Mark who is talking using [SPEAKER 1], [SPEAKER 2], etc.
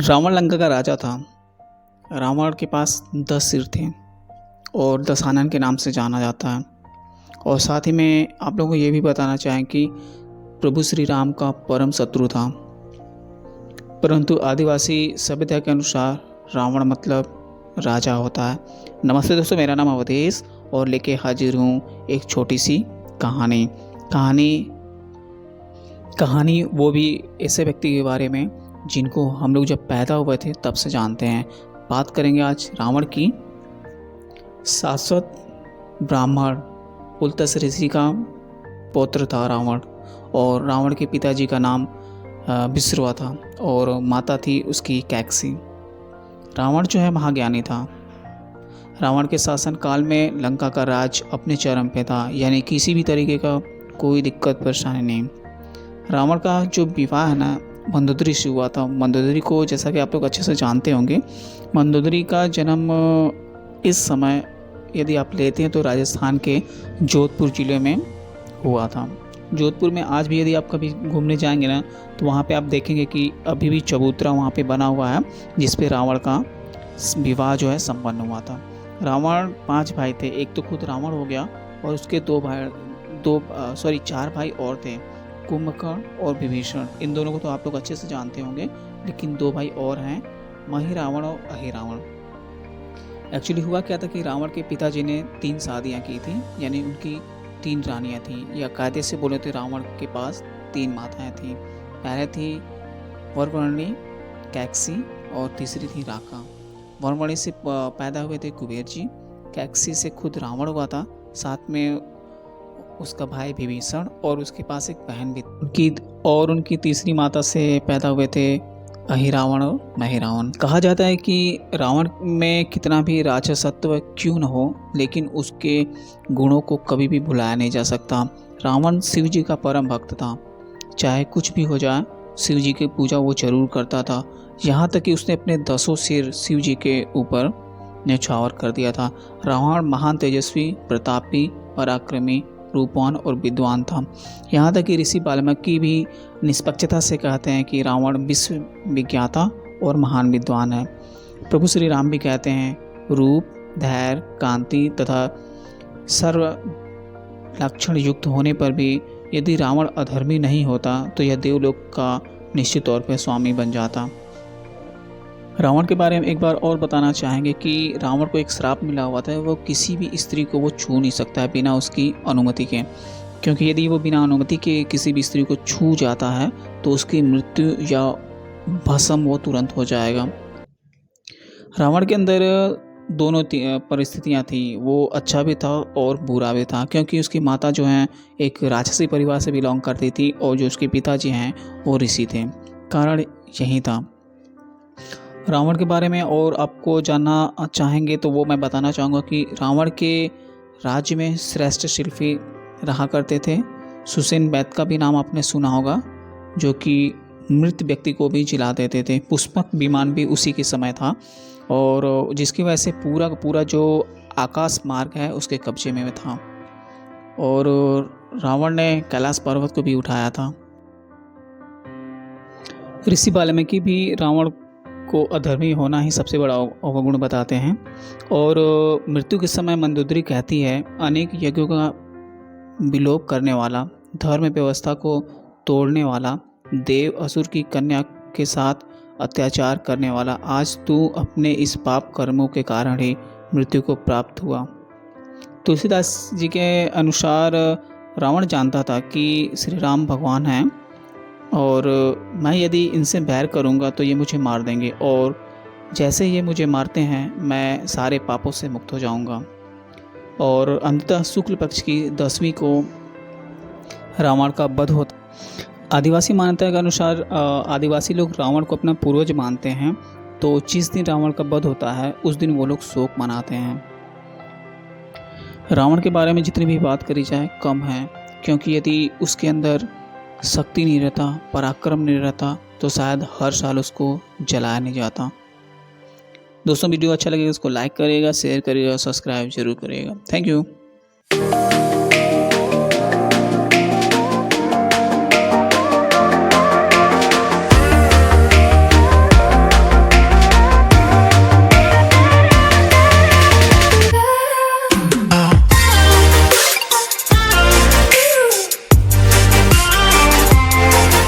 [SPEAKER 1] रावण लंका का राजा था। रावण के पास 10 सिर थे और दशानन के नाम से जाना जाता है। और साथ ही में आप लोगों को ये भी बताना चाहें कि प्रभु श्री राम का परम शत्रु था। परंतु आदिवासी सभ्यता के अनुसार रावण मतलब राजा होता है। नमस्ते दोस्तों, मेरा नाम अवधेश और लेके हाजिर हूँ एक छोटी सी कहानी वो भी ऐसे व्यक्ति के बारे में जिनको हम लोग जब पैदा हुए थे तब से जानते हैं। बात करेंगे आज रावण की। शाश्वत ब्राह्मण पुलत्य ऋषि का पौत्र था रावण, और रावण के पिताजी का नाम विश्रवा था और माता थी उसकी कैकसी। रावण जो है महाज्ञानी था। रावण के शासन काल में लंका का राज अपने चरम पे था, यानी किसी भी तरीके का कोई दिक्कत परेशानी नहीं। रावण का जो विवाह है ना मंदोदरी से हुआ था। मंदोदरी को जैसा कि आप लोग अच्छे से जानते होंगे, मंदोदरी का जन्म इस समय यदि आप लेते हैं तो राजस्थान के जोधपुर ज़िले में हुआ था। जोधपुर में आज भी यदि आप कभी घूमने जाएंगे ना तो वहाँ पे आप देखेंगे कि अभी भी चबूतरा वहाँ पे बना हुआ है जिस पे रावण का विवाह जो है संपन्न हुआ था। रावण 5 भाई थे। एक तो खुद रावण हो गया और उसके 4 भाई और थे, कुंभकर्ण और विभीषण। इन दोनों को तो आप लोग अच्छे से जानते होंगे, लेकिन 2 भाई और हैं, महिरावण और अहिरावण। एक्चुअली हुआ क्या था कि रावण के पिताजी ने 3 शादियाँ की थी, यानी उनकी 3 रानियाँ थीं, या कायदे से बोले तो रावण के पास 3 माताएँ थीं। पहले थी वरवर्णी, कैकसी और तीसरी थी राका। वरवर्णी से पैदा हुए थे कुबेर जी, कैकसी से खुद रावण हुआ था, साथ में उसका भाई विभीषण और उसके पास एक बहन भी उनकी तीसरी माता से पैदा हुए थे अहिरावण और महिरावण। कहा जाता है कि रावण में कितना भी राजसत्व क्यों न हो, लेकिन उसके गुणों को कभी भी भुलाया नहीं जा सकता। रावण शिव जी का परम भक्त था। चाहे कुछ भी हो जाए, शिव जी की पूजा वो जरूर करता था। यहाँ तक कि उसने अपने 10 सिर शिव जी के ऊपर न्यौछावर कर दिया था। रावण महान तेजस्वी, प्रतापी, पराक्रमी, रूपवान और विद्वान था। यहाँ तक कि ऋषि वाल्मीकि भी निष्पक्षता से कहते हैं कि रावण विश्व विज्ञाता और महान विद्वान है। प्रभु श्री राम भी कहते हैं, रूप, धैर्य, कांति तथा सर्व लक्षण युक्त होने पर भी यदि रावण अधर्मी नहीं होता तो यह देवलोक का निश्चित तौर पर स्वामी बन जाता। रावण के बारे में एक बार और बताना चाहेंगे कि रावण को एक श्राप मिला हुआ था। वो किसी भी स्त्री को वो छू नहीं सकता है बिना उसकी अनुमति के, क्योंकि यदि वो बिना अनुमति के किसी भी स्त्री को छू जाता है तो उसकी मृत्यु या भस्म वो तुरंत हो जाएगा। रावण के अंदर दोनों परिस्थितियाँ थी। वो अच्छा भी था और बुरा भी था, क्योंकि उसकी माता जो है एक राक्षसी परिवार से बिलोंग करती थी और जो उसके पिताजी हैं वो ऋषि थे। कारण यही था। रावण के बारे में और आपको जानना चाहेंगे तो वो मैं बताना चाहूँगा कि रावण के राज्य में श्रेष्ठ शिल्पी रहा करते थे। सुसेन वैद्य का भी नाम आपने सुना होगा, जो कि मृत व्यक्ति को भी जिला देते थे। पुष्पक विमान भी उसी के समय था, और जिसकी वजह से पूरा जो आकाश मार्ग है उसके कब्जे में था। और रावण ने कैलाश पर्वत को भी उठाया था। ऋषि वाल्मीकि भी रावण को अधर्मी होना ही सबसे बड़ा अवगुण बताते हैं। और मृत्यु के समय मंदोदरी कहती है, अनेक यज्ञों का विलोप करने वाला, धर्म व्यवस्था को तोड़ने वाला, देव असुर की कन्या के साथ अत्याचार करने वाला, आज तू अपने इस पाप कर्मों के कारण ही मृत्यु को प्राप्त हुआ। तुलसीदास जी के अनुसार रावण जानता था कि श्री राम भगवान हैं और मैं यदि इनसे बैर करूंगा तो ये मुझे मार देंगे, और जैसे ये मुझे मारते हैं मैं सारे पापों से मुक्त हो जाऊंगा। और अंततः शुक्ल पक्ष की 10वीं को रावण का वध होता। आदिवासी मान्यता के अनुसार आदिवासी लोग रावण को अपना पूर्वज मानते हैं, तो जिस दिन रावण का वध होता है उस दिन वो लोग शोक मनाते हैं। रावण के बारे में जितनी भी बात करी जाए कम है, क्योंकि यदि उसके अंदर शक्ति नहीं रहता, पराक्रम नहीं रहता, तो शायद हर साल उसको जलाया नहीं जाता। दोस्तों, वीडियो अच्छा लगेगा उसको लाइक करिएगा, शेयर करिएगा, सब्सक्राइब जरूर करिएगा। Thank you.